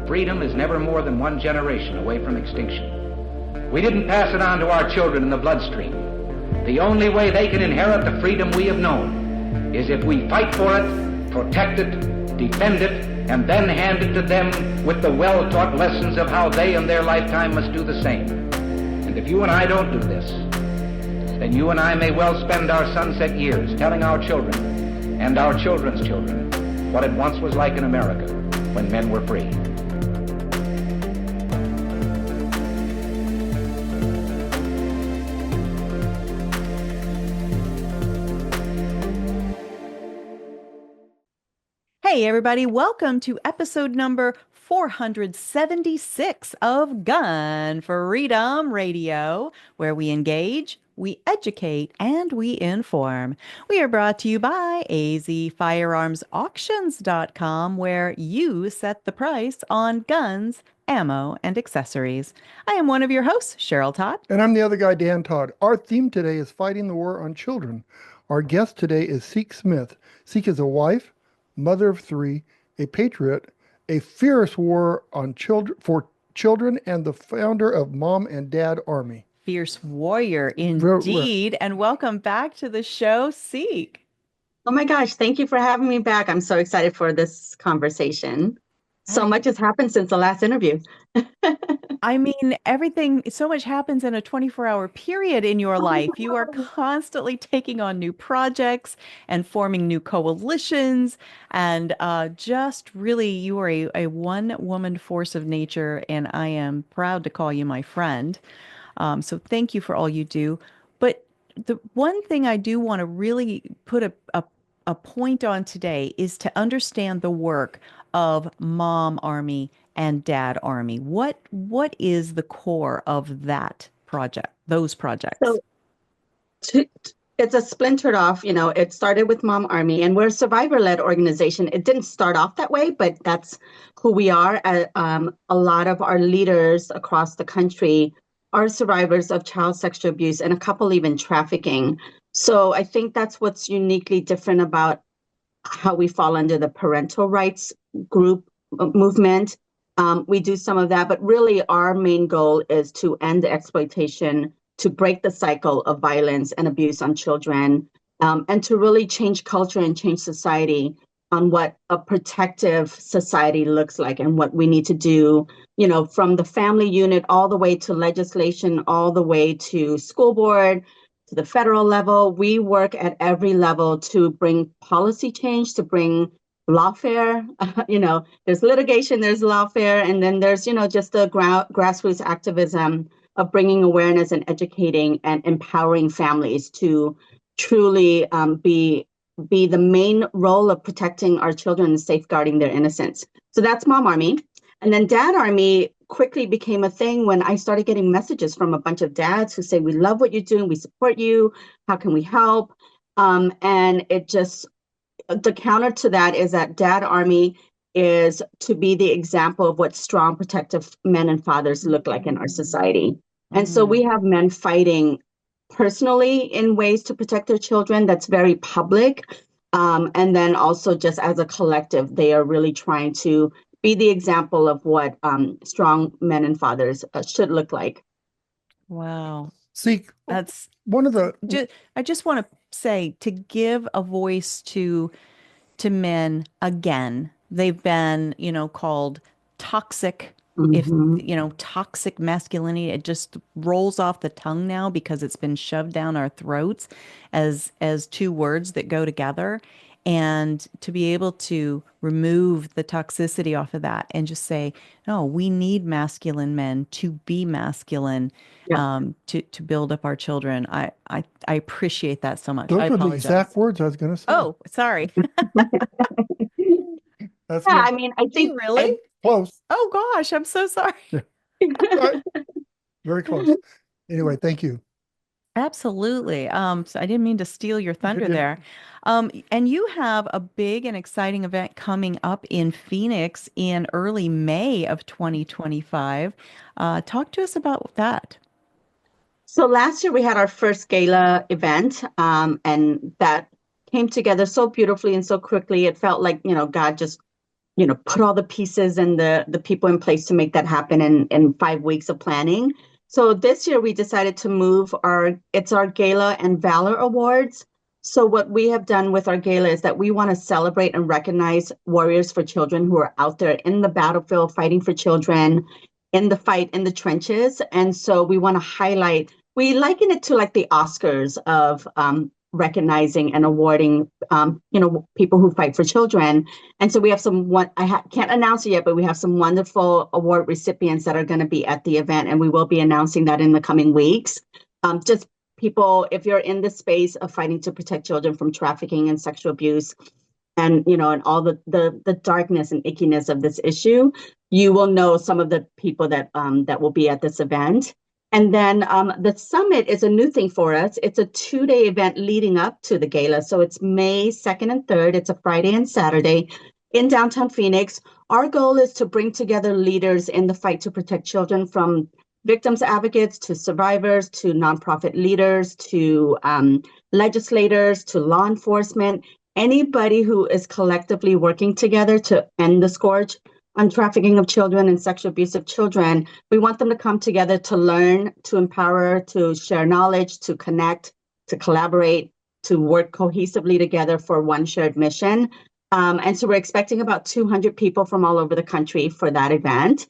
freedom is never more than one generation away from extinction. We didn't pass it on to our children in the bloodstream. The only way they can inherit the freedom we have known is if we fight for it, protect it, defend it, and then hand it to them with the well-taught lessons of how they in their lifetime must do the same. And if you and I don't do this, then you and I may well spend our sunset years telling our children and our children's children what it once was like in America when men were free. Hey everybody, welcome to episode number 476 of Gun Freedom Radio, where we engage, we educate, and we inform. We are brought to you by azfirearmsauctions.com, where you set the price on guns, ammo, and accessories. I am one of your hosts, Cheryl Todd. And I'm the other guy, Dan Todd. Our theme today is fighting the war on children. Our guest today is Seak Smith. Seak is a wife, mother of three, a patriot, a fierce war on for children, and the founder of Mom and DadArmy. Fierce warrior indeed. And welcome back to the show, Seak. Oh my gosh, thank you for having me back. I'm so excited for this conversation. So much has happened since the last interview. I mean, so much happens in a 24-hour period in your life. You are constantly taking on new projects and forming new coalitions. And just really, you are a one-woman force of nature. And I am proud to call you my friend. So thank you for all you do. But the one thing I do want to really put a point on today is to understand the work of MomArmy and DadArmy. What is the core of that project, those projects? So it's a splintered off, it started with MomArmy, and we're a survivor-led organization. It didn't start off that way, but that's who we are. A lot of our leaders across the country are survivors of child sexual abuse, and a couple even trafficking. So I think that's what's uniquely different about how we fall under the parental rights group movement. We do some of that, but really our main goal is to end the exploitation, to break the cycle of violence and abuse on children, and to really change culture and change society on what a protective society looks like and what we need to do, from the family unit all the way to legislation, all the way to school board, to the federal level. We work at every level to bring policy change, to bring lawfare. There's litigation, there's lawfare, and then there's, just the grassroots activism of bringing awareness and educating and empowering families to truly be the main role of protecting our children and safeguarding their innocence. So that's MomArmy. And then DadArmy quickly became a thing when I started getting messages from a bunch of dads who say, we love what you're doing, we support you, how can we help? And it just, the counter to that is that DadArmy is to be the example of what strong, protective men and fathers look like in our society. And so we have men fighting personally in ways to protect their children that's very public. And then also just as a collective, they are really trying to be the example of what strong men and fathers should look like. Wow. Seek, that's one of the... I just want to say, to give a voice to men again. They've been, called toxic. If toxic masculinity, it just rolls off the tongue now because it's been shoved down our throats as two words that go together. And to be able to remove the toxicity off of that and just say, no, we need masculine men to be masculine, to build up our children. I appreciate that so much. Those were the exact words I was going to say. Oh, sorry. I think really close. Oh gosh, I'm so sorry. Right. Very close. Anyway, thank you. Absolutely. So I didn't mean to steal your thunder there. And you have a big and exciting event coming up in Phoenix in early May of 2025. Talk to us about that. So last year we had our first gala event, and that came together so beautifully and so quickly. It felt like, God just put all the pieces and the people in place to make that happen in 5 weeks of planning. So this year we decided to move it's our Gala and Valor Awards. So what we have done with our gala is that we want to celebrate and recognize warriors for children who are out there in the battlefield fighting for children, in the fight, in the trenches. And so we want to highlight, we liken it to like the Oscars of recognizing and awarding, people who fight for children. And so we have can't announce it yet, but we have some wonderful award recipients that are going to be at the event, and we will be announcing that in the coming weeks. Just people, if you're in the space of fighting to protect children from trafficking and sexual abuse, and and all the darkness and ickiness of this issue, you will know some of the people that will be at this event. And then the summit is a new thing for us. It's a 2-day event leading up to the gala. So it's May 2nd and 3rd. It's a Friday and Saturday in downtown Phoenix. Our goal is to bring together leaders in the fight to protect children, from victims advocates to survivors to nonprofit leaders to legislators to law enforcement, anybody who is collectively working together to end the scourge on trafficking of children and sexual abuse of children. We want them to come together to learn, to empower, to share knowledge, to connect, to collaborate, to work cohesively together for one shared mission. And so we're expecting about 200 people from all over the country for that event.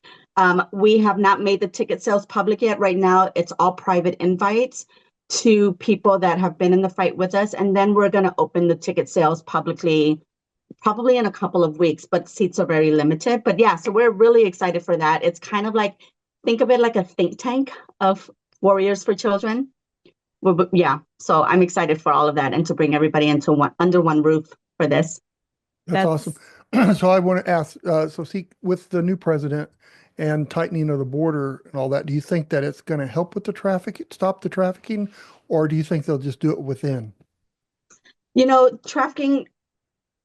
We have not made the ticket sales public yet. Right now, it's all private invites to people that have been in the fight with us. And then we're going to open the ticket sales publicly, probably in a couple of weeks, but seats are very limited. But yeah, so we're really excited for that. It's kind of like, think of it like a think tank of warriors for children. Yeah, so I'm excited for all of that and to bring everybody under one roof for this. That's awesome. So I want to ask, Seak, with the new president and tightening of the border and all that, do you think that it's going to help with the stop the trafficking, or do you think they'll just do it within? Trafficking,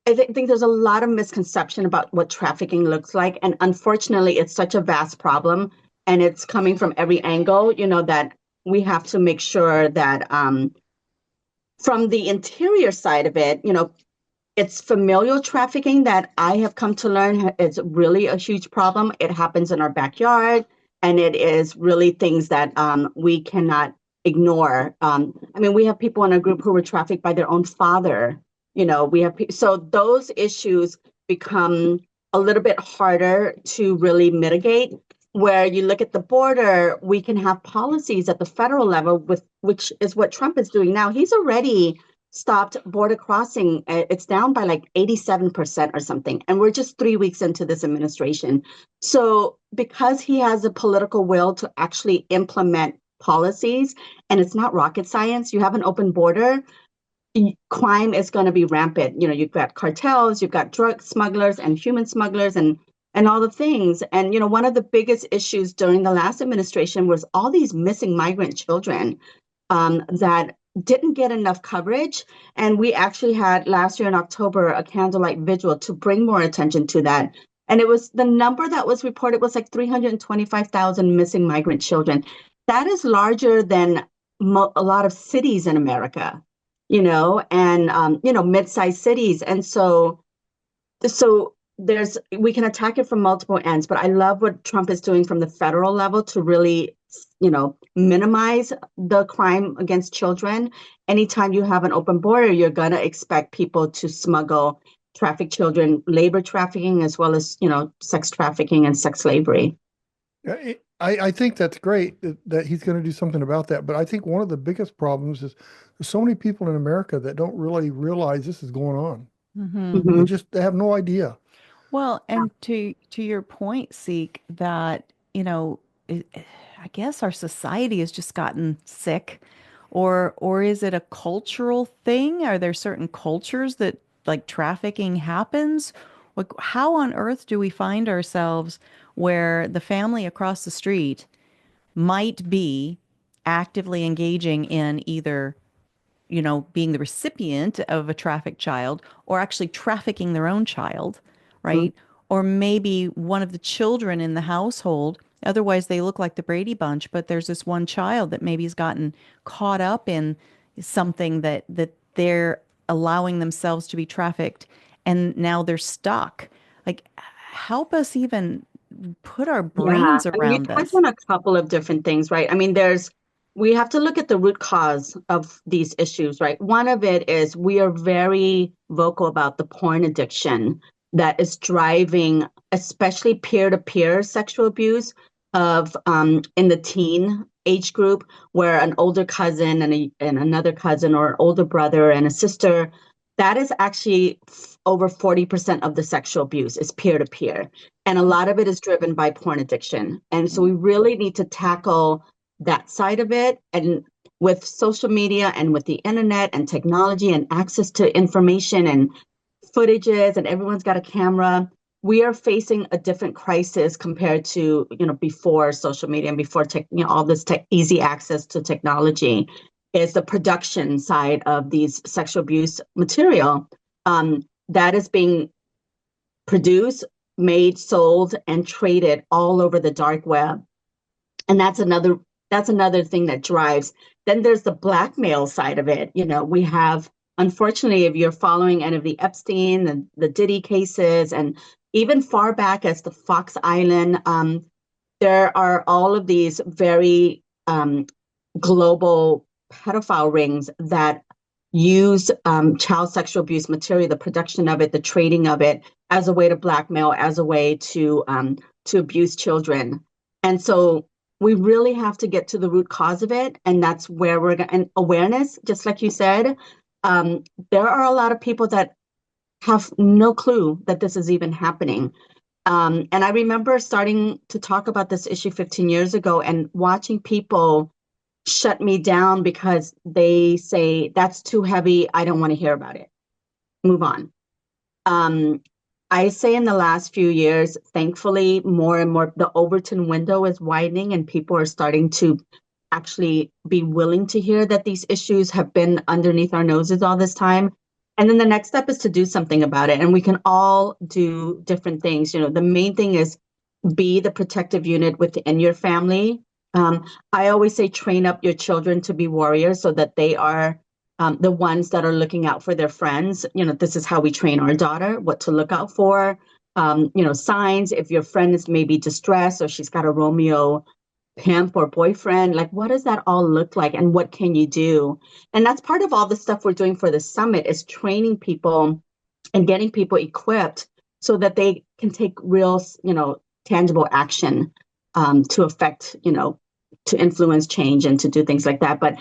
I think there's a lot of misconception about what trafficking looks like. And unfortunately, it's such a vast problem, and it's coming from every angle, that we have to make sure that from the interior side of it, it's familial trafficking that I have come to learn is really a huge problem. It happens in our backyard, and it is really things that we cannot ignore. We have people in our group who were trafficked by their own father. So those issues become a little bit harder to really mitigate. Where you look at the border, we can have policies at the federal level, which is what Trump is doing now. He's already stopped border crossing. It's down by like 87% or something. And we're just 3 weeks into this administration. So because he has a political will to actually implement policies, and it's not rocket science, you have an open border, crime is going to be rampant. You've got cartels, you've got drug smugglers and human smugglers and all the things. And, one of the biggest issues during the last administration was all these missing migrant children that didn't get enough coverage. And we actually had last year in October a candlelight vigil to bring more attention to that. And it was the number that was reported was like 325,000 missing migrant children. That is larger than a lot of cities in America, and mid-sized cities. And so we can attack it from multiple ends, but I love what Trump is doing from the federal level to really, minimize the crime against children. Anytime you have an open border, you're going to expect people to smuggle, traffic children, labor trafficking, as well as, sex trafficking and sex slavery. I think that's great that he's going to do something about that. But I think one of the biggest problems is there's so many people in America that don't really realize this is going on. Mm-hmm. They have no idea. Well, and to your point, Seek, that, I guess our society has just gotten sick, or is it a cultural thing? Are there certain cultures that like trafficking happens? Like, how on earth do we find ourselves where the family across the street might be actively engaging in either, being the recipient of a trafficked child or actually trafficking their own child, right? Mm-hmm. Or maybe one of the children in the household. Otherwise, they look like the Brady Bunch, but there's this one child that maybe has gotten caught up in something that they're allowing themselves to be trafficked, and now they're stuck. Like, help us even put our Yeah, brains I mean, you around touched this? on a couple of different things, right? I mean, we have to look at the root cause of these issues, right? One of it is we are very vocal about the porn addiction that is driving, especially peer-to-peer sexual abuse of in the teen age group, where an older cousin and another cousin, or an older brother and a sister, that is actually over 40% of the sexual abuse is peer-to-peer. And a lot of it is driven by porn addiction. And so we really need to tackle that side of it. And with social media and with the internet and technology and access to information and footages, and everyone's got a camera, we are facing a different crisis compared to, before social media and before all this easy access to technology. Is the production side of these sexual abuse material that is being produced, made, sold, and traded all over the dark web. And that's another thing that drives. Then there's the blackmail side of it. We have, unfortunately, if you're following any of the Epstein and the Diddy cases, and even far back as the Fox Island, there are all of these very global pedophile rings that use child sexual abuse material, the production of it, the trading of it, as a way to blackmail, as a way to abuse children. And so we really have to get to the root cause of it, and that's where we're going. And awareness, just like you said, there are a lot of people that have no clue that this is even happening. And I remember starting to talk about this issue 15 years ago and watching people shut me down because they say, that's too heavy, I don't want to hear about it, move on. I say in the last few years, thankfully, more and more, the Overton window is widening, and people are starting to actually be willing to hear that these issues have been underneath our noses all this time. And then the next step is to do something about it. And we can all do different things. The main thing is be the protective unit within your family. I always say train up your children to be warriors so that they are the ones that are looking out for their friends. This is how we train our daughter, what to look out for, signs. If your friend is maybe distressed or she's got a Romeo pimp or boyfriend, like what does that all look like and what can you do? And that's part of all the stuff we're doing for the summit, is training people and getting people equipped so that they can take real, tangible action to affect, to influence change and to do things like that. But,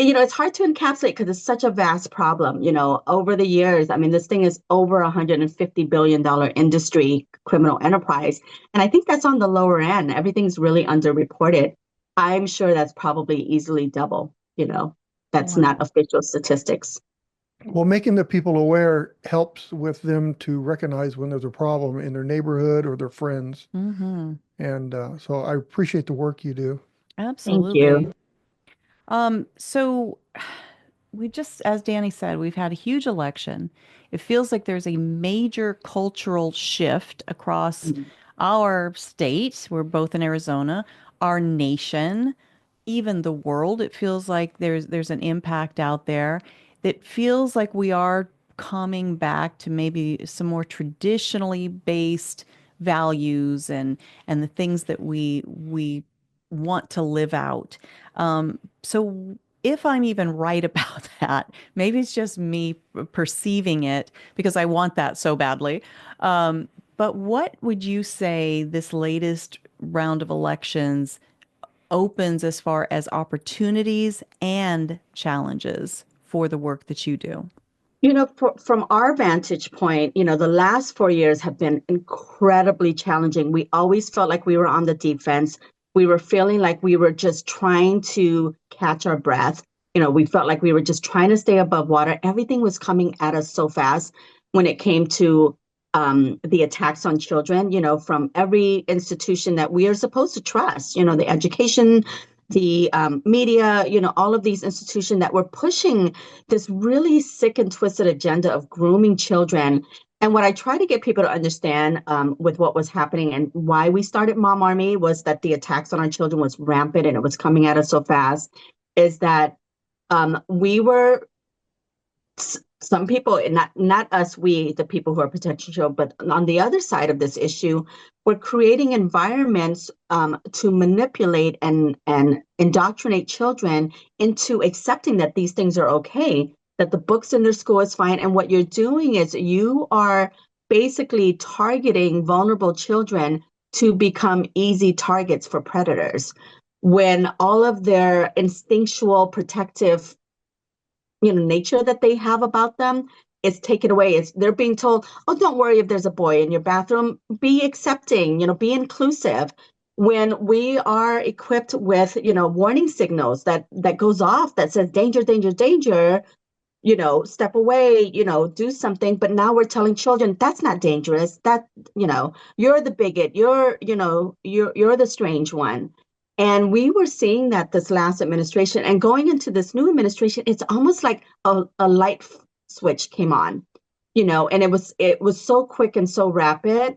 it's hard to encapsulate because it's such a vast problem. Over the years, I mean, this thing is over $150 billion industry, criminal enterprise. And I think that's on the lower end. Everything's really underreported. I'm sure that's probably easily double, that's Wow. not official statistics. Well, making the people aware helps with them to recognize when there's a problem in their neighborhood or their friends. Mm-hmm. And so I appreciate the work you do. Absolutely. Thank you. So we just, as Danny said, we've had a huge election. It feels like there's a major cultural shift across our state. We're both in Arizona, our nation, even the world. It feels like there's an impact out there that feels like we are coming back to maybe some more traditionally based values and the things that we want to live out. So if I'm even right about that, maybe it's just me perceiving it because I want that so badly. But what would you say this latest round of elections opens as far as opportunities and challenges for the work that you do? From our vantage point, the last 4 years have been incredibly challenging. We always felt like we were on the defense. We were feeling like we were just trying to catch our breath. We felt like we were just trying to stay above water. Everything was coming at us so fast when it came to the attacks on children, from every institution that we are supposed to trust, the education, the media, all of these institutions that were pushing this really sick and twisted agenda of grooming children. And what I try to get people to understand with what was happening and why we started MomArmy was that the attacks on our children was rampant and it was coming at us so fast, is that we were some people, not us, we, the people who are protecting children, but on the other side of this issue, we're creating environments to manipulate and indoctrinate children into accepting that these things are okay, that the books in their school is fine. And what you're doing is you are basically targeting vulnerable children to become easy targets for predators, when all of their instinctual protective nature that they have about them is taken away. They're being told, oh, don't worry if there's a boy in your bathroom, be accepting, be inclusive. When we are equipped with, warning signals that goes off that says danger, danger, danger, step away, do something. But now we're telling children that's not dangerous. That, you're the bigot, you're the strange one. And we were seeing that this last administration, and going into this new administration, it's almost like a light switch came on, and it was so quick and so rapid.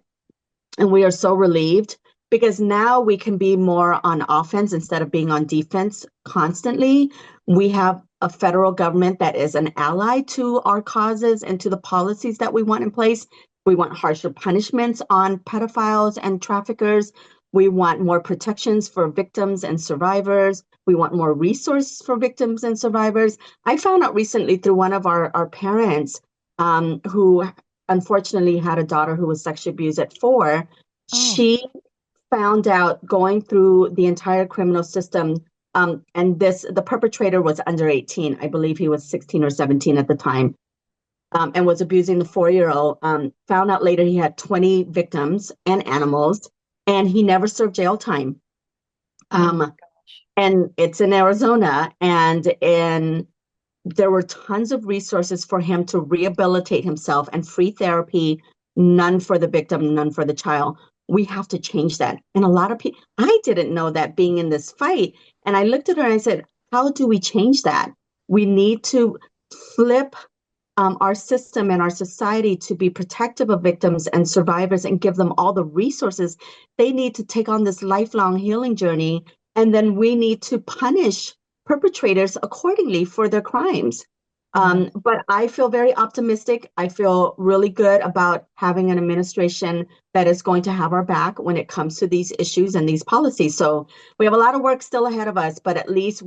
And we are so relieved, because now we can be more on offense instead of being on defense constantly. We have a federal government that is an ally to our causes and to the policies that we want in place. We want harsher punishments on pedophiles and traffickers. We want more protections for victims and survivors. We want more resources for victims and survivors. I found out recently through one of our parents who unfortunately had a daughter who was sexually abused at 4. Oh. She found out going through the entire criminal system, and the perpetrator was under 18. I believe he was 16 or 17 at the time, and was abusing the 4-year-old. Found out later he had 20 victims and animals, and he never served jail time. And it's in Arizona, and there were tons of resources for him to rehabilitate himself and free therapy, none for the victim, none for the child. We have to change that. And a lot of people, I didn't know that being in this fight. And I looked at her and I said, how do we change that? We need to flip our system and our society to be protective of victims and survivors and give them all the resources they need to take on this lifelong healing journey. And then we need to punish perpetrators accordingly for their crimes. But I feel very optimistic. I feel really good about having an administration that is going to have our back when it comes to these issues and these policies. So we have a lot of work still ahead of us, but at least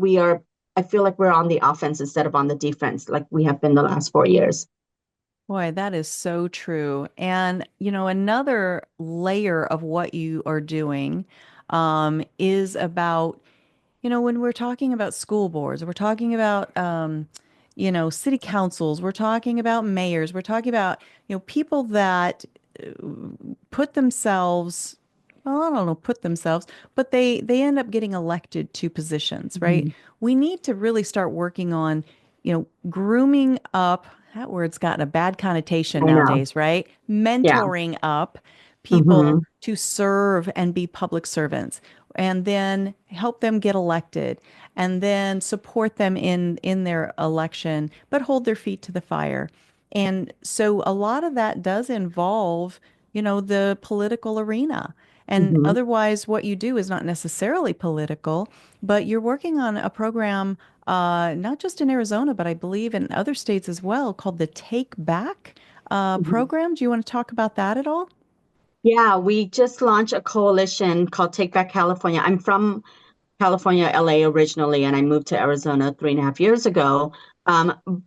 I feel like we're on the offense instead of on the defense, like we have been the last 4 years. Boy, that is so true. And, another layer of what you are doing is about, when we're talking about school boards, we're talking about, city councils, we're talking about mayors, we're talking about, people that put themselves, well, I don't know, but they end up getting elected to positions, right? Mm-hmm. We need to really start working on, grooming up. That word's gotten a bad connotation nowadays, right? Mentoring up people to serve and be public servants, and then help them get elected, and then support them in their election, but hold their feet to the fire. And so a lot of that does involve, the political arena. And otherwise, what you do is not necessarily political, but you're working on a program, not just in Arizona, but I believe in other states as well, called the Take Back program. Do you want to talk about that at all? Yeah, we just launched a coalition called Take Back California. I'm from California, LA originally, and I moved to Arizona 3.5 years ago.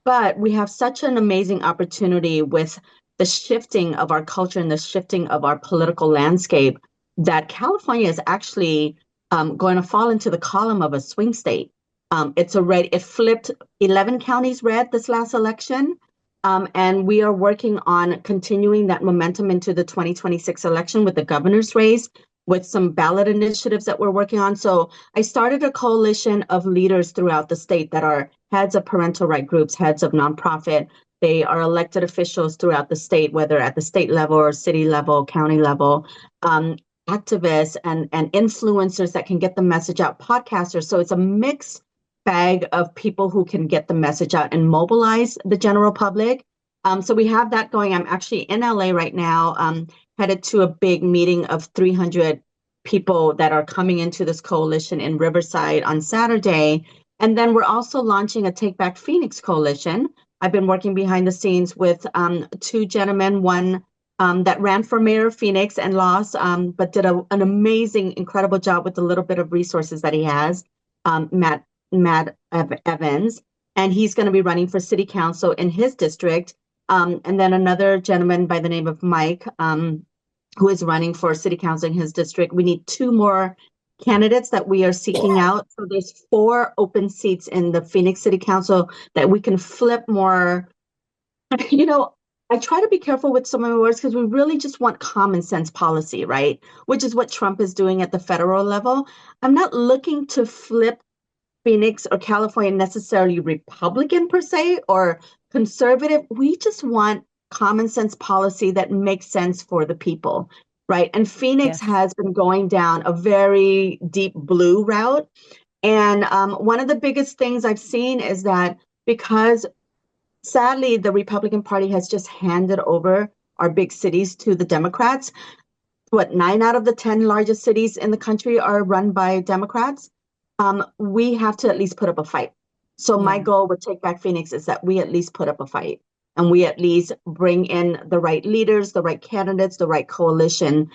But we have such an amazing opportunity with the shifting of our culture and the shifting of our political landscape that California is actually going to fall into the column of a swing state. It flipped 11 counties red this last election. And we are working on continuing that momentum into the 2026 election with the governor's race, with some ballot initiatives that we're working on. So I started a coalition of leaders throughout the state that are heads of parental right groups, heads of nonprofit. They are elected officials throughout the state, whether at the state level or city level, county level, activists and influencers that can get the message out, podcasters. So it's a mixed bag of people who can get the message out and mobilize the general public. So we have that going. I'm actually in LA right now, headed to a big meeting of 300 people that are coming into this coalition in Riverside on Saturday. And then we're also launching a Take Back Phoenix coalition, I've been working behind the scenes with two gentlemen, one that ran for mayor of Phoenix and lost, but did an amazing, incredible job with the little bit of resources that he has, Matt Evans, and he's going to be running for city council in his district. And then another gentleman by the name of Mike, who is running for city council in his district. We need two more candidates that we are seeking out. So there's 4 open seats in the Phoenix City Council that we can flip more. You know, I try to be careful with some of my words because we really just want common sense policy, right? Which is what Trump is doing at the federal level. I'm not looking to flip Phoenix or California necessarily Republican per se or conservative. We just want common sense policy that makes sense for the people. Right. And Phoenix has been going down a very deep blue route. And one of the biggest things I've seen is that because sadly, the Republican Party has just handed over our big cities to the Democrats. 9 out of the 10 largest cities in the country are run by Democrats. We have to at least put up a fight. So my goal with Take Back Phoenix is that we at least put up a fight. And we at least bring in the right leaders, the right candidates, the right coalition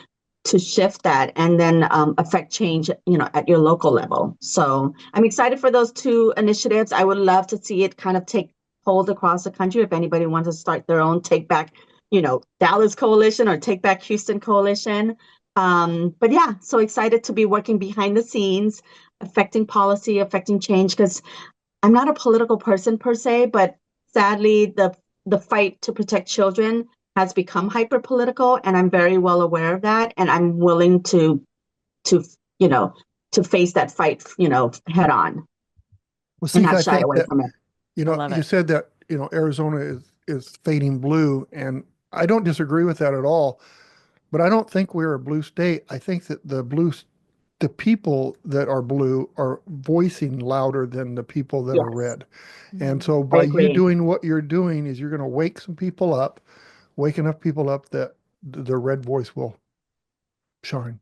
to shift that and then affect change, at your local level. So I'm excited for those 2 initiatives. I would love to see it kind of take hold across the country. If anybody wants to start their own Take Back, Dallas coalition or Take Back Houston coalition. But yeah, so excited to be working behind the scenes, affecting policy, affecting change, because I'm not a political person per se, but sadly, the fight to protect children has become hyper political, and I'm very well aware of that. And I'm willing to face that fight, head on. Well, see, and not shy away from it. You said that, Arizona is fading blue, and I don't disagree with that at all, but I don't think we're a blue state. I think that the people that are blue are voicing louder than the people that are red. And so by you doing what you're doing is you're going to wake some people up, wake enough people up that the red voice will shine.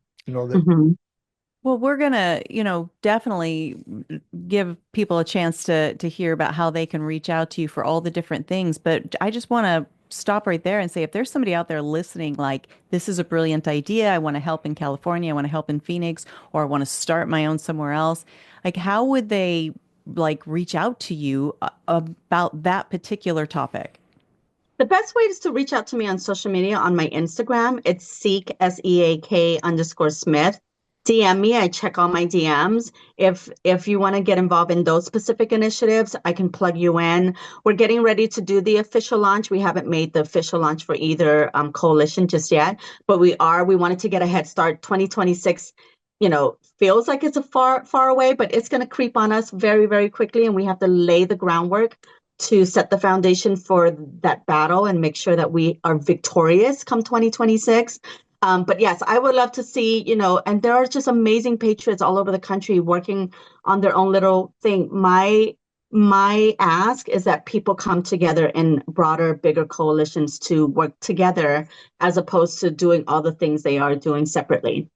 Well, we're going to, definitely give people a chance to hear about how they can reach out to you for all the different things. But I just want to stop right there and say, if there's somebody out there listening, like, this is a brilliant idea, I want to help in California, I want to help in Phoenix, or I want to start my own somewhere else, like, how would they reach out to you about that particular topic? The best way is to reach out to me on social media on my Instagram. It's Seak, SEAK_Smith. DM me. I check all my DMs. If you want to get involved in those specific initiatives, I can plug you in. We're getting ready to do the official launch. We haven't made the official launch for either coalition just yet, but we wanted to get a head start. 2026, feels like it's a far away, but it's going to creep on us very, very quickly. And we have to lay the groundwork to set the foundation for that battle and make sure that we are victorious come 2026. But yes, I would love to see, and there are just amazing patriots all over the country working on their own little thing. My ask is that people come together in broader, bigger coalitions to work together as opposed to doing all the things they are doing separately.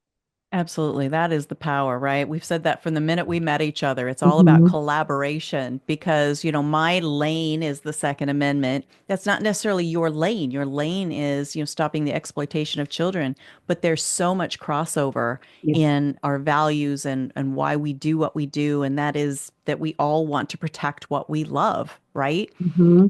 Absolutely. That is the power, right? We've said that from the minute we met each other. It's all about collaboration because, my lane is the Second Amendment. That's not necessarily your lane. Your lane is, stopping the exploitation of children. But there's so much crossover in our values and why we do what we do. And that is that we all want to protect what we love, right?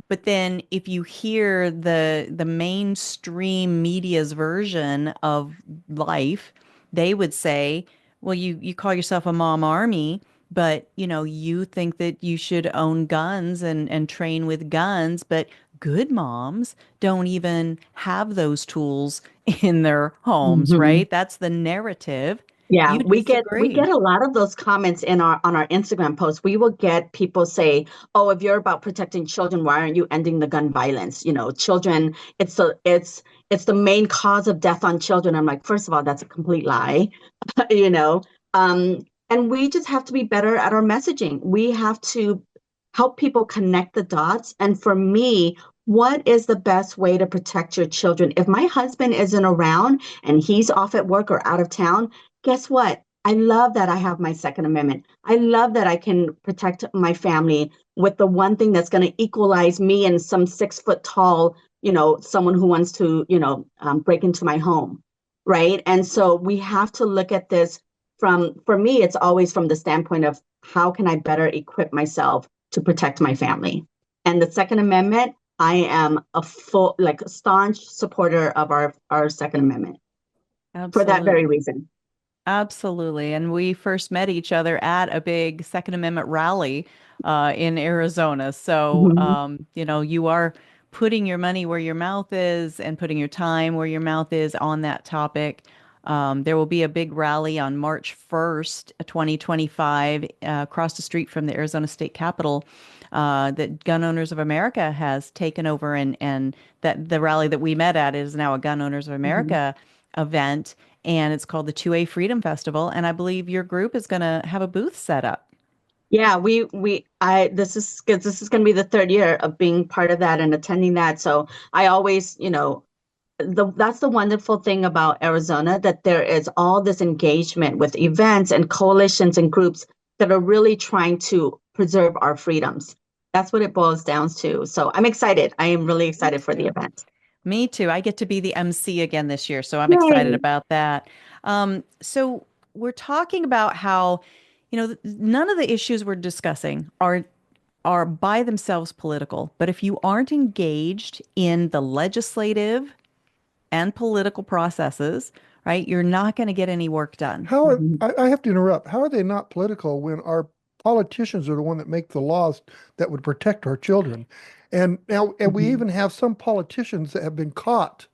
But then if you hear the mainstream media's version of life, they would say, well, you call yourself a mom army, but you think that you should own guns and train with guns, but good moms don't even have those tools in their homes, right? That's the narrative. Yeah, we get a lot of those comments on our Instagram posts. We will get people say, "Oh, if you're about protecting children, why aren't you ending the gun violence? Children, it's the main cause of death on children." I'm like, first of all, that's a complete lie, and we just have to be better at our messaging. We have to help people connect the dots. And for me, what is the best way to protect your children? If my husband isn't around and he's off at work or out of town, guess what? I love that I have my Second Amendment. I love that I can protect my family with the one thing that's going to equalize me and some 6 foot tall, someone who wants to, break into my home. Right. And so we have to look at this for me, it's always from the standpoint of how can I better equip myself to protect my family? And the Second Amendment, I am a staunch supporter of our Second Amendment for that very Absolutely. reason. Absolutely. And we first met each other at a big Second Amendment rally in Arizona. So, Mhm. you are putting your money where your mouth is and putting your time where your mouth is on that topic. There will be a big rally on March 1st, 2025, across the street from the Arizona State Capitol, that Gun Owners of America has taken over, and that the rally that we met at is now a Gun Owners of Mhm. America event, and it's called the 2A Freedom Festival. And I believe your group is going to have a booth set up. Yeah, this is going to be the third year of being part of that and attending that. So I always, that's the wonderful thing about Arizona, that there is all this engagement with events and coalitions and groups that are really trying to preserve our freedoms. That's what it boils down to. So I'm excited. I am really Me excited for the too. event. Me too. I get to be the MC again this year, so I'm excited Yay. about that. So we're talking about how, none of the issues we're discussing are by themselves political, but if you aren't engaged in the legislative and political processes, right, you're not going to get any work done. Mhm. I have to interrupt. How are they not political when our politicians are the one that make the laws that would protect our children? And we Mhm. even have some politicians that have been caught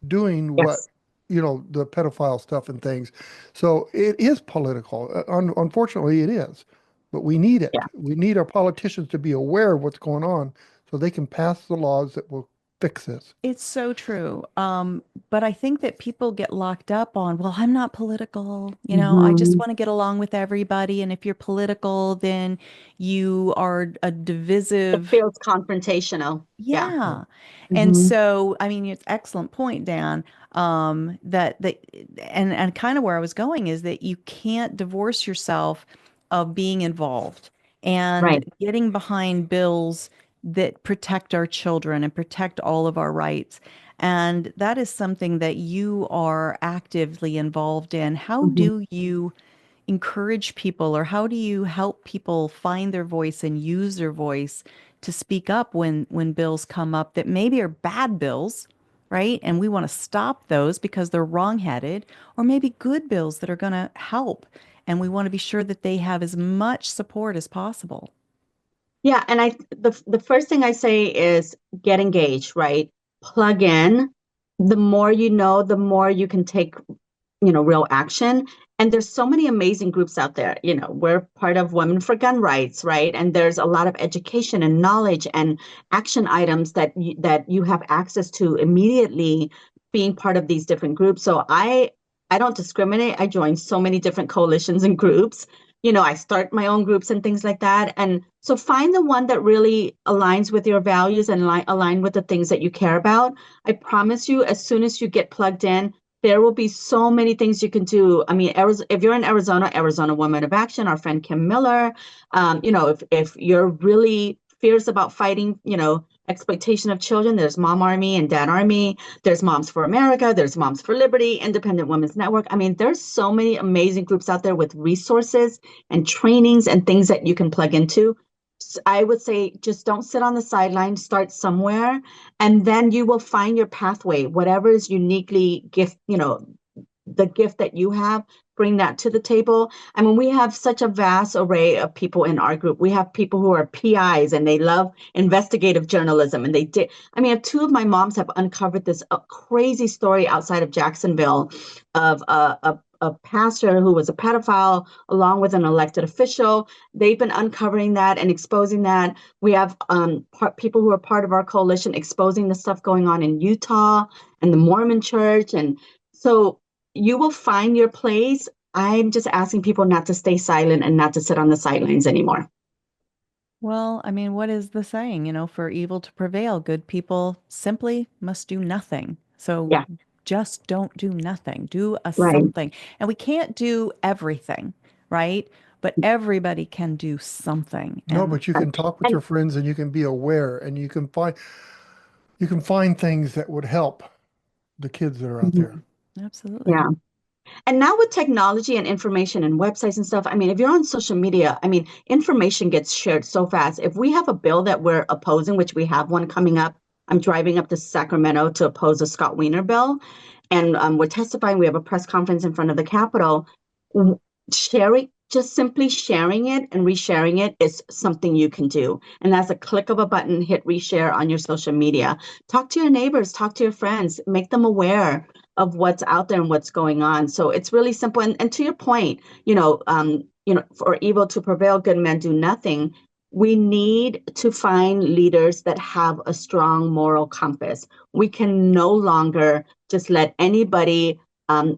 doing what, Yes. the pedophile stuff and things. So it is political. Unfortunately, it is. But we need it. Yeah. We need our politicians to be aware of what's going on so they can pass the laws that will fix this. It's so true. But I think that people get locked up on, well, I'm not political. I just Mhm. want to get along with everybody. And if you're political, then you are a It divisive. feels confrontational. Yeah. Yeah. And Mhm. so, I mean, it's excellent point, Dan. That and kind of where I was going is that you can't divorce yourself of being involved and Right. getting behind bills that protect our children and protect all of our rights. And that is something that you are actively involved in. How Mhm. do you encourage people, or how do you help people find their voice and use their voice to speak up when bills come up that maybe are bad bills, right? And we want to stop those because they're wrongheaded, or maybe good bills that are going to help, and we want to be sure that they have as much support as possible. Yeah, and the first thing I say is get engaged, right? Plug in. The more you know, the more you can take, real action. And there's so many amazing groups out there. We're part of Women for Gun Rights, right? And there's a lot of education and knowledge and action items that you have access to immediately being part of these different groups. So I don't discriminate. I join so many different coalitions and groups. I start my own groups and things like that. And so find the one that really aligns with your values and align with the things that you care about. I promise you, as soon as you get plugged in, there will be so many things you can do. I mean, if you're in Arizona, Arizona Women of Action, our friend Kim Miller, if you're really fierce about fighting, exploitation of children, there's MomArmy and DadArmy, there's Moms for America, there's Moms for Liberty, Independent Women's Network. I mean, there's so many amazing groups out there with resources and trainings and things that you can plug into. I would say just don't sit on the sidelines, start somewhere, and then you will find your pathway, whatever is uniquely the gift that you have, bring that to the table. I mean, we have such a vast array of people in our group. We have people who are PIs and they love investigative journalism. And I mean, two of my moms have uncovered this crazy story outside of Jacksonville of a pastor who was a pedophile along with an elected official. They've been uncovering that and exposing that. We have people who are part of our coalition exposing the stuff going on in Utah and the Mormon church. And so you will find your place. I'm just asking people not to stay silent and not to sit on the sidelines anymore. Well, I mean, what is the saying? For evil to prevail, good people simply must do nothing. So Yeah. just don't do nothing. Do a Right. something. And we can't do everything, right? But everybody can do something. No, And but you can talk with And your friends and you can be aware and you can find things that would help the kids that are out there. Mhm. absolutely. Yeah. And now with technology and information and websites and stuff, I mean, if you're on social media, I mean, information gets shared so fast. If we have a bill that we're opposing, which we have one coming up, I'm driving up to Sacramento to oppose a Scott Wiener bill, and we're testifying. We have a press conference in front of the Capitol. Sharing, just simply sharing it and resharing it is something you can do. And that's a click of a button, hit reshare on your social media. Talk to your neighbors, talk to your friends, make them aware of what's out there and what's going on. So it's really simple. And to your point, for evil to prevail, good men do nothing. We need to find leaders that have a strong moral compass. We can no longer just let anybody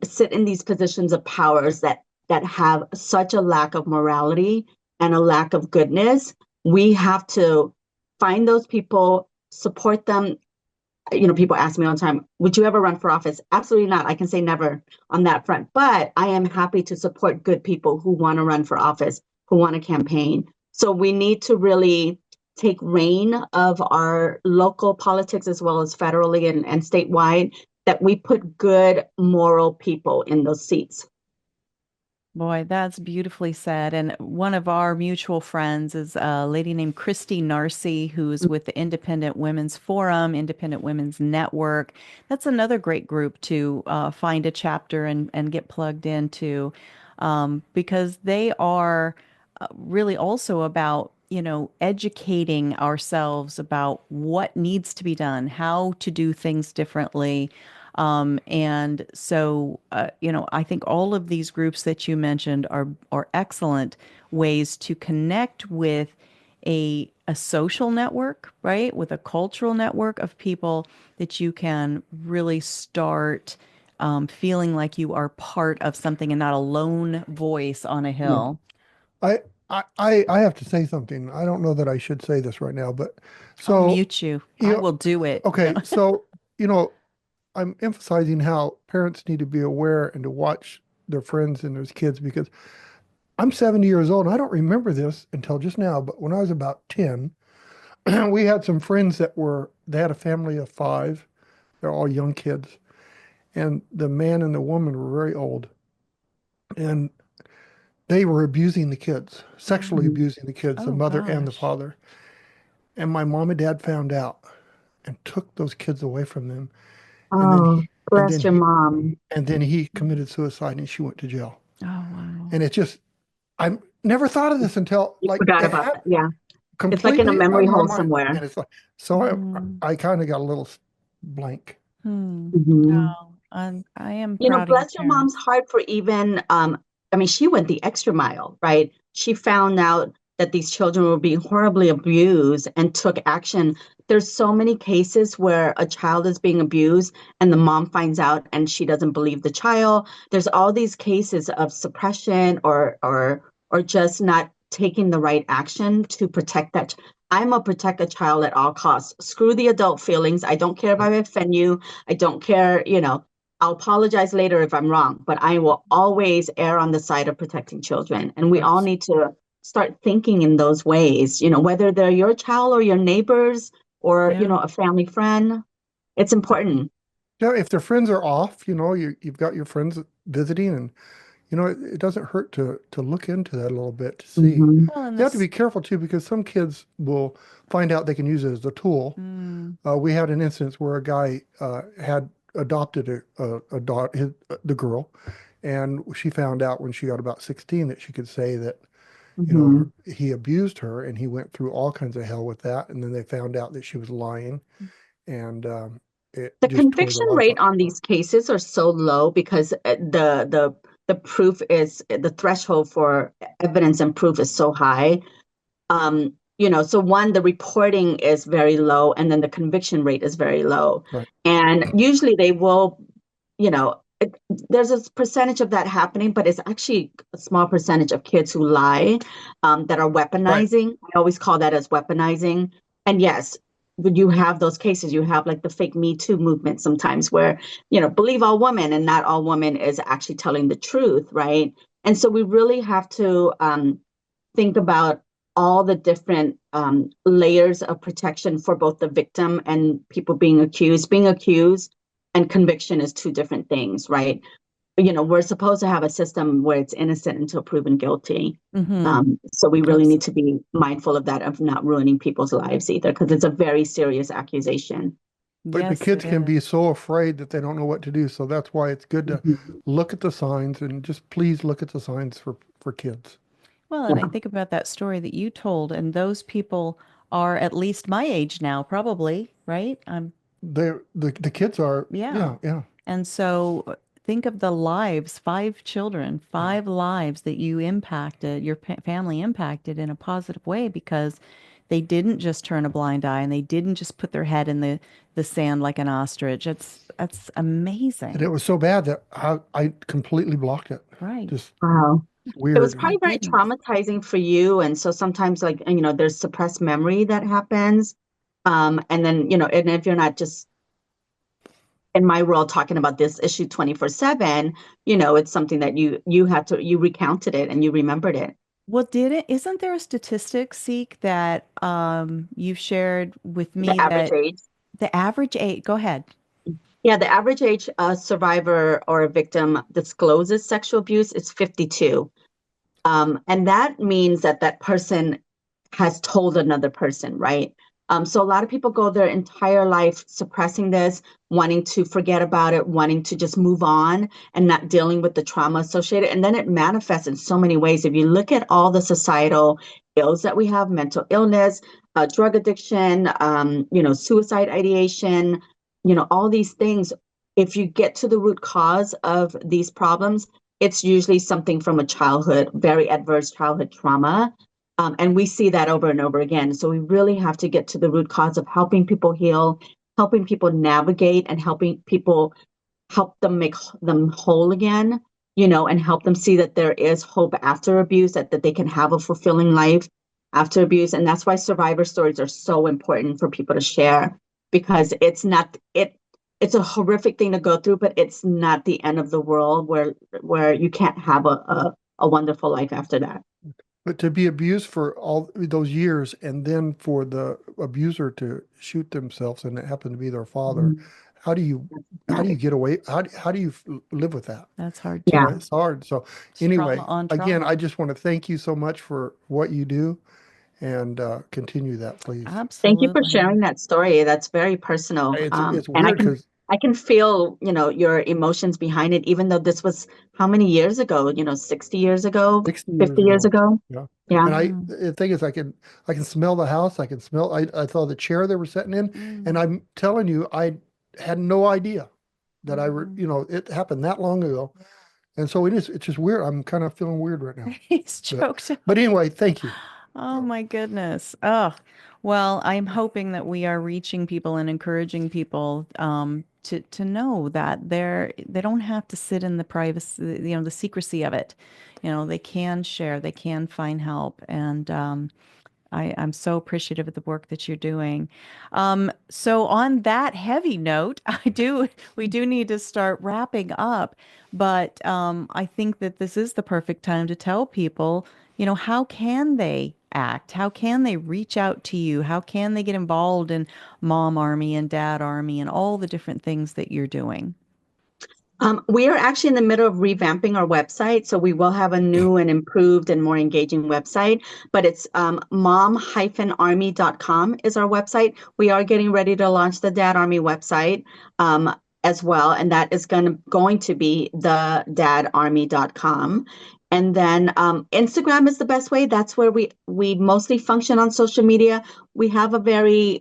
sit in these positions of powers that have such a lack of morality and a lack of goodness. We have to find those people, support them. People ask me all the time, would you ever run for office? Absolutely not. I can say never on that front. But I am happy to support good people who want to run for office, who want to campaign. So we need to really take reign of our local politics as well as federally and statewide, that we put good moral people in those seats. Boy, that's beautifully said. And one of our mutual friends is a lady named Christy Narcy, who's with the Independent Women's Forum, Independent Women's Network. That's another great group to find a chapter and get plugged into, because they are really also about, educating ourselves about what needs to be done, how to do things differently. And so, I think all of these groups that you mentioned are excellent ways to connect with a social network, right? With a cultural network of people that you can really start feeling like you are part of something and not a lone voice on a Yeah. hill. I, I have to say something. I don't know that I should say this right now, but I'll so, mute you. you I know, will do it. No. okay, so, I'm emphasizing how parents need to be aware and to watch their friends and their kids because I'm 70 years old and I don't remember this until just now, but when I was about 10, we had some friends they had a family of 5. They're all young kids. And the man and the woman were very old. And they were abusing the kids, sexually Mhm. abusing the kids, the Oh mother and the gosh. father. And my mom and dad found out and took those kids away from them. And then Oh, and bless then your he mom. and then he committed suicide and she went to jail. Oh wow. And it's just I never thought of this until You like forgot it about that. happened Yeah. It's like in a completely out memory of my hole mind. somewhere. And it's like so Mm, I kind of got a little blank. hmm. Mhm. Oh, I am proud of your Bless your mom's parents. heart for even, I mean, she went the extra mile, right? She found out that these children were being horribly abused and took action. There's so many cases where a child is being abused and the mom finds out and she doesn't believe the child. There's all these cases of suppression or just not taking the right action to protect that. I'm a protect a child at all costs. Screw the adult feelings. I don't care if I offend you. I don't care, I'll apologize later if I'm wrong, but I will always err on the side of protecting children. And we all That's need to start thinking in those ways, whether they're your child or your neighbors or, Yeah. a family friend. It's important. yeah, if their friends are off, you've got your friends visiting and it doesn't hurt to look into that a little bit to see. Mhm. Well, and You have to this. be careful too because some kids will find out they can use it as a tool. Mm, We had an instance where a guy had adopted a daughter, the girl, and she found out when she got about 16 that she could say that, Mhm. he abused her, and he went through all kinds of hell with that. And then they found out that she was lying, and it The just tore the conviction life rate out of on her. these cases are so low because the proof is the threshold for evidence and proof is so high. So one, the reporting is very low, and then the conviction rate is very low. Right. And usually they will, you know, it, there's a percentage of that happening, but it's actually a small percentage of kids who lie that are Right. weaponizing. I always call that as weaponizing. And yes, you have those cases. You have like the fake Me Too movement sometimes where, believe all women, and not all women is actually telling the truth, right? And so we really have to think about all the different layers of protection for both the victim and people being accused. Being accused and conviction is two different things, right? We're supposed to have a system where it's innocent until proven guilty. So we really need to be mindful of that, of not ruining people's lives either, because it's a very serious accusation. But the kids can be so afraid that they don't know what to do. So that's why it's good to look at the signs, and just please look at the signs for kids. Well, and I think about that story that you told, and those people are at least my age now, probably, right? The kids are, yeah. And so think of the lives, 5 children, 5 lives that you impacted, your family impacted in a positive way, because they didn't just turn a blind eye and they didn't just put their head in the sand like an ostrich. That's amazing. And it was so bad that I completely blocked it. Right. Just wow. weird. It was probably very traumatizing for you. And so sometimes, like, there's suppressed memory that happens. And then, and if you're not just in my world talking about this issue 24/7, it's something that you recounted it and you remembered it. Well, isn't there a statistic, Seek, that you've shared with me, The average age. The average age, go ahead. Yeah, the average age a survivor or a victim discloses sexual abuse is 52. And that means that person has told another person, right? So a lot of people go their entire life suppressing this, wanting to forget about it, wanting to just move on and not dealing with the trauma associated. And then it manifests in so many ways. If you look at all the societal ills that we have, mental illness, drug addiction, suicide ideation, all these things, if you get to the root cause of these problems, it's usually something from a childhood, very adverse childhood trauma. And we see that over and over again. So we really have to get to the root cause of helping people heal, helping people navigate, and help them make them whole again, and help them see that there is hope after abuse, that they can have a fulfilling life after abuse. And that's why survivor stories are so important for people to share, because it's a horrific thing to go through, but it's not the end of the world where you can't have a wonderful life after that. But to be abused for all those years, and then for the abuser to shoot themselves, and it happened to be their father, how do you get away? How do you live with that? That's hard. Yeah, it's hard. So anyway, trauma. Again, I just want to thank you so much for what you do, and continue that, please. Absolutely. Thank you for sharing that story. That's very personal. It's weird because I can feel, your emotions behind it, even though this was how many years ago? 60 years ago, 50 years ago. Yeah. Yeah. And the thing is, I can smell the house. I can smell. I saw the chair they were sitting in, and I'm telling you, I had no idea that it happened that long ago, and so it's just weird. I'm kind of feeling weird right now. He's choked up. But anyway, thank you. Oh my goodness. Oh, well, I'm hoping that we are reaching people and encouraging people to know that they don't have to sit in the privacy, the secrecy of it. They can share, they can find help, and I'm so appreciative of the work that you're doing. So on that heavy note, we do need to start wrapping up, but I think that this is the perfect time to tell people, how can they act? How can they reach out to you? How can they get involved in MomArmy and DadArmy and all the different things that you're doing? We are actually in the middle of revamping our website, so we will have a new and improved and more engaging website, but it's mom-army.com is our website. We are getting ready to launch the DadArmy website as well, and that is going to be the dadarmy.com. And then Instagram is the best way. That's where we mostly function on social media. We have a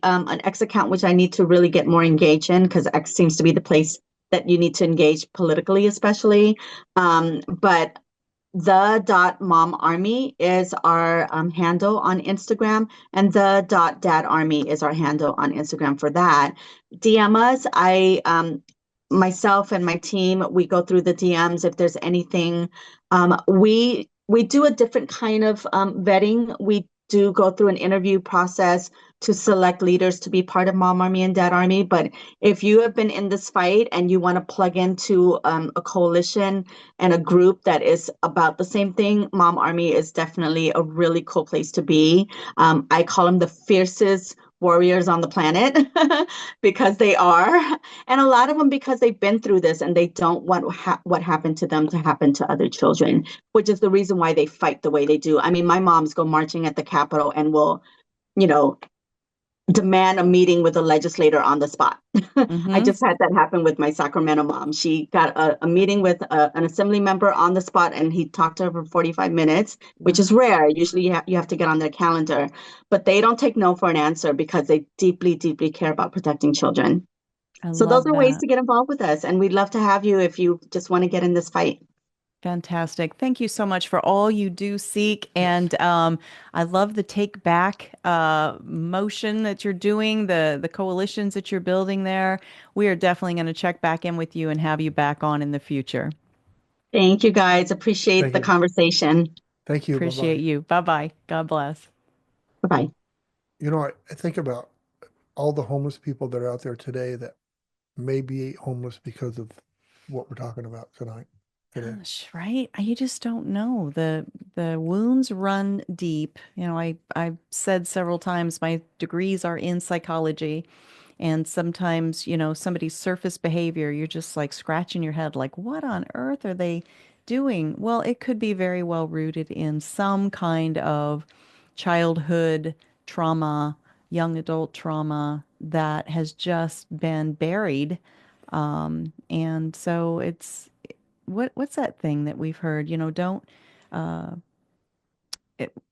an X account, which I need to really get more engaged in, because X seems to be the place that you need to engage politically, especially. But the.momarmy is our handle on Instagram, and the.dadarmy is our handle on Instagram for that. DM us. Myself and my team, we go through the DMs if there's anything. We do a different kind of vetting. We do go through an interview process to select leaders to be part of MomArmy and DadArmy. But if you have been in this fight and you want to plug into a coalition and a group that is about the same thing, MomArmy is definitely a really cool place to be. I call them the fiercest warriors on the planet because they are, and a lot of them because they've been through this and they don't want what happened to them to happen to other children, which is the reason why they fight the way they do. I mean, my moms go marching at the Capitol and will, you know, demand a meeting with a legislator on the spot. I just had that happen with my Sacramento mom. She got a meeting with an assembly member on the spot, and he talked to her for 45 minutes, which is rare. Usually you have to get on their calendar, but they don't take no for an answer because they deeply, deeply care about protecting children. So those are ways to get involved with us, and we'd love to have you if you just want to get in this fight. Fantastic. Thank you so much for all you do, Seek. And I love the take back motion that you're doing, the coalitions that you're building there. We are definitely going to check back in with you and have you back on in the future. Thank you, guys. Appreciate the conversation. Thank you. Appreciate you. Bye-bye. God bless. Bye-bye. You know, I think about all the homeless people that are out there today that may be homeless because of what we're talking about tonight. Gosh, right? You just don't know. The wounds run deep. You know, I've said several times my degrees are in psychology, and sometimes, you know, somebody's surface behavior, you're just like scratching your head, like, what on earth are they doing? Well, it could be very well rooted in some kind of childhood trauma, young adult trauma that has just been buried. And so what's that thing that we've heard, you know, don't,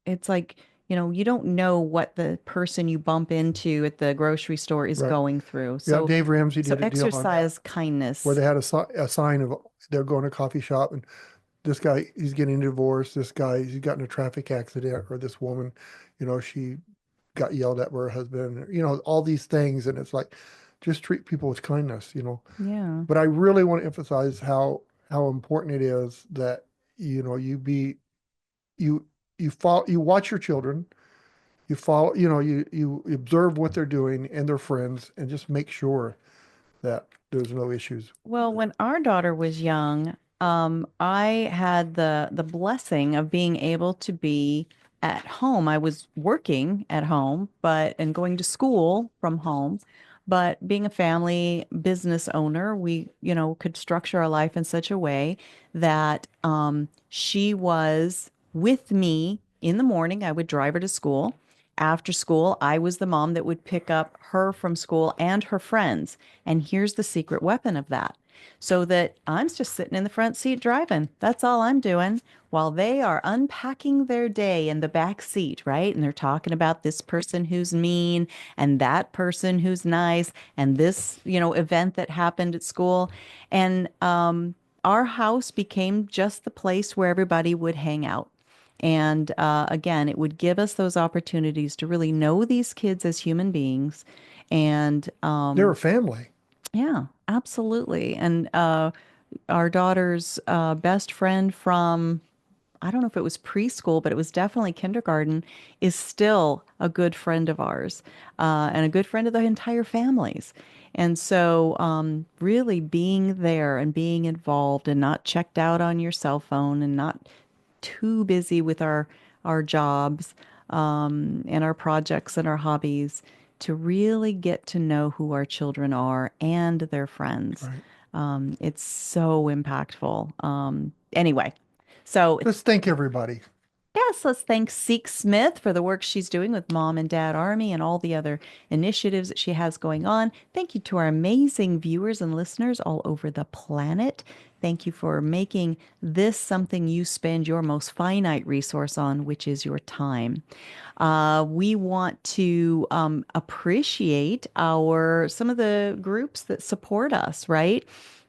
it's like, you know, you don't know what the person you bump into at the grocery store is going through. So Dave Ramsey did a deal exercise kindness. where they had a sign of they're going to a coffee shop, and this guy, he's getting divorced. This guy, he's got in a traffic accident, or this woman, you know, she got yelled at by her husband, you know, all these things. And it's like, just treat people with kindness, you know? Yeah. But I really want to emphasize how important it is that, you know, you watch your children, you follow, you know, you observe what they're doing and their friends, and just make sure that there's no issues. Well, when our daughter was young, I had the blessing of being able to be at home. I was working at home, and going to school from home. But being a family business owner, we, you know, could structure our life in such a way that she was with me in the morning. I would drive her to school. After school, I was the mom that would pick up her from school and her friends. And here's the secret weapon of that. So that I'm just sitting in the front seat driving. That's all I'm doing while they are unpacking their day in the back seat, right? And they're talking about this person who's mean and that person who's nice and this, you know, event that happened at school. And our house became just the place where everybody would hang out. And again, it would give us those opportunities to really know these kids as human beings. And they're a family. Yeah, absolutely. And our daughter's best friend from, I don't know if it was preschool, but it was definitely kindergarten, is still a good friend of ours and a good friend of the entire families. And so really being there and being involved and not checked out on your cell phone and not too busy with our jobs and our projects and our hobbies to really get to know who our children are and their friends. Right. It's so impactful. Anyway, so let's thank everybody. Yes, let's thank Seak Smith for the work she's doing with Mom and Dad Army and all the other initiatives that she has going on. Thank you to our amazing viewers and listeners all over the planet. Thank you for making this something you spend your most finite resource on, which is your time. We want to appreciate some of the groups that support us, right?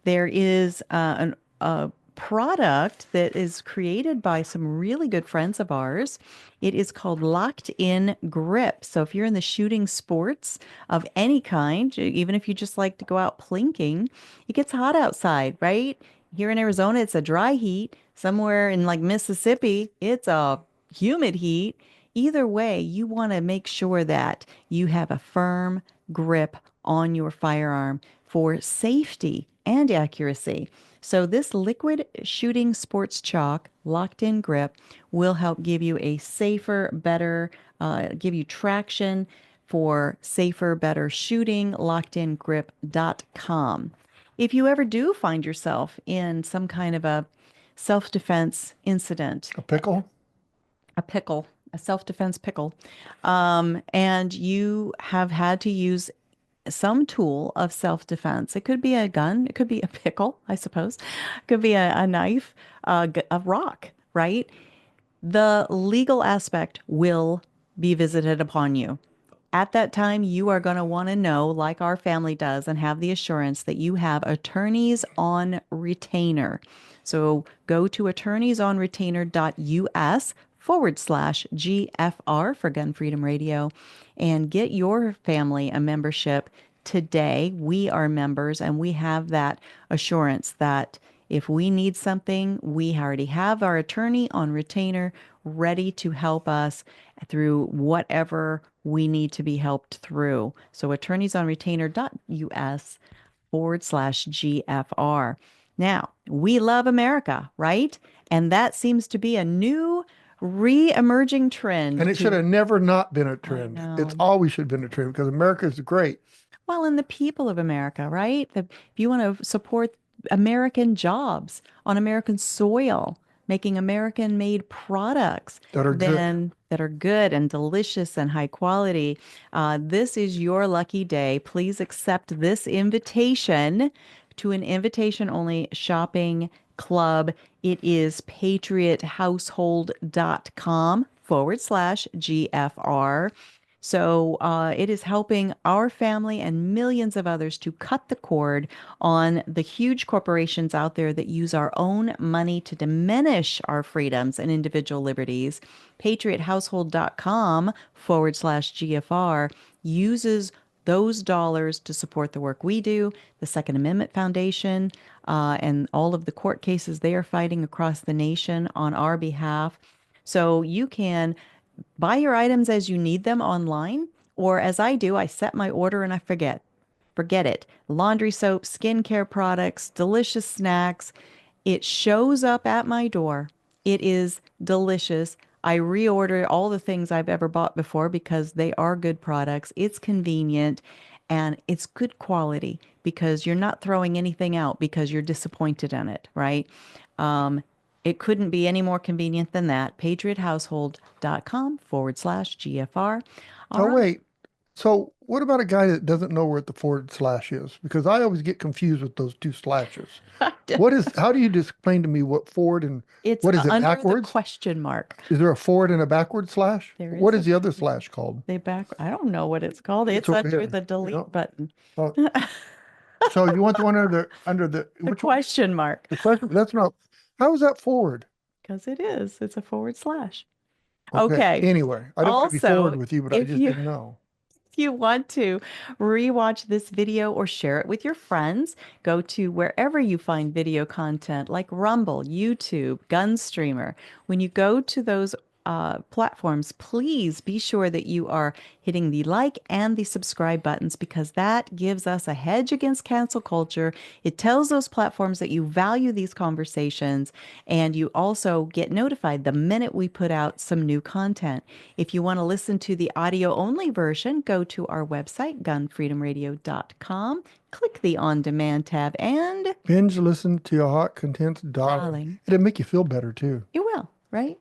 There is a product that is created by some really good friends of ours. It is called Locked In Grip. So if you're in the shooting sports of any kind, even if you just like to go out plinking, it gets hot outside, right? Here in Arizona, it's a dry heat. Somewhere in like Mississippi, it's a humid heat. Either way, you want to make sure that you have a firm grip on your firearm for safety and accuracy. So this liquid shooting sports chalk locked in grip will help give you a safer, better, give you traction for safer, better shooting, lockedingrip.com. If you ever do find yourself in some kind of a self-defense incident, A pickle? a pickle, a self-defense pickle, and you have had to use some tool of self-defense. It could be a gun, it could be a pickle, I suppose, it could be a knife, a rock, right? The legal aspect will be visited upon you. At that time, you are going to want to know, like our family does, and have the assurance that you have attorneys on retainer. So go to attorneysonretainer.us/GFR for Gun Freedom Radio and get your family a membership today. We are members and we have that assurance that if we need something, we already have our attorney on retainer ready to help us through whatever we need to be helped through. So attorneysonretainer.us/GFR. Now, we love America, right? And that seems to be a new re-emerging trend. And it should have never not been a trend. know. It's always should have been a trend because America is great. Well, and the people of America, right? If you want to support American jobs on American soil, making American-made products That are good. that are good and delicious and high quality, this is your lucky day. Please accept this invitation to an invitation-only shopping club. It is patriothousehold.com/GFR. So it is helping our family and millions of others to cut the cord on the huge corporations out there that use our own money to diminish our freedoms and individual liberties. patriothousehold.com/GFR uses those dollars to support the work we do, the Second Amendment Foundation, and all of the court cases they are fighting across the nation on our behalf. So you can buy your items as you need them online, or as I do, I set my order and I forget it. Laundry soap, skincare products, delicious snacks. It shows up at my door. It is delicious. I reorder all the things I've ever bought before because they are good products. It's convenient and it's good quality because you're not throwing anything out because you're disappointed in it, right? It couldn't be any more convenient than that. patriothousehold.com/GFR. All Oh, right. wait. So what about a guy that doesn't know where the forward slash is? Because I always get confused with those two slashes. How do you explain to me what forward and It's what is it under the backwards? question mark. Is there a forward and a backward slash? There is What a is the other slash called? I don't know what it's called. It's over under here. the delete Yeah. button. Oh, so you want the one under the The which one? question mark. The question? That's not. How is that forward? Because it is. It's a forward slash. Okay. Okay. Anyway, I don't want to be Also, forward with you, but I if just you didn't know. If you want to rewatch this video or share it with your friends, go to wherever you find video content like Rumble, YouTube, Gunstreamer. When you go to those platforms, please be sure that you are hitting the like and the subscribe buttons because that gives us a hedge against cancel culture. It tells those platforms that you value these conversations and you also get notified the minute we put out some new content. If you want to listen to the audio only version, go to our website, gunfreedomradio.com. Click the on demand tab and Binge listen to your hot contents, darling. It'll make you feel better too. you will. Right?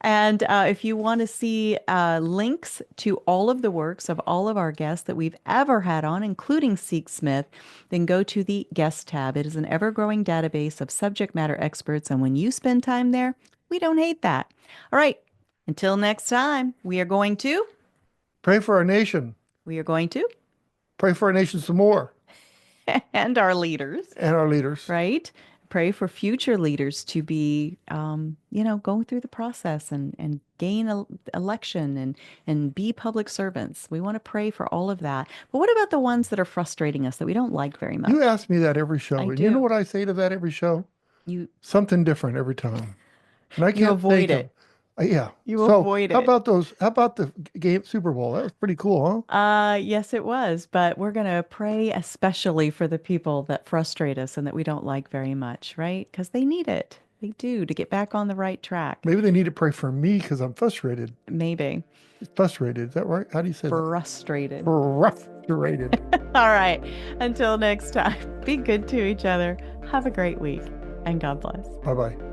And if you want to see links to all of the works of all of our guests that we've ever had on, including Seak Smith, then go to the guest tab. It is an ever-growing database of subject matter experts. And when you spend time there, we don't hate that. All right. Until next time, we are going to Pray for our nation. We are going to Pray for our nation some more. and our leaders. And our leaders. Right? Pray for future leaders to be, going through the process and gain election and be public servants. We want to pray for all of that. But what about the ones that are frustrating us that we don't like very much? You ask me that every show. I And do. you know what I say to that every show? You Something different every time. And I You can't avoid think it. Yeah. You So avoid how it. about those? How about the game Super Bowl? That was pretty cool, huh? Yes, it was. But we're going to pray especially for the people that frustrate us and that we don't like very much, right? Because they need it. They do to get back on the right track. Maybe they need to pray for me because I'm frustrated. Maybe. Frustrated. Is that right? How do you say that? Frustrated. Frustrated. All right. Until next time, be good to each other. Have a great week and God bless. Bye-bye.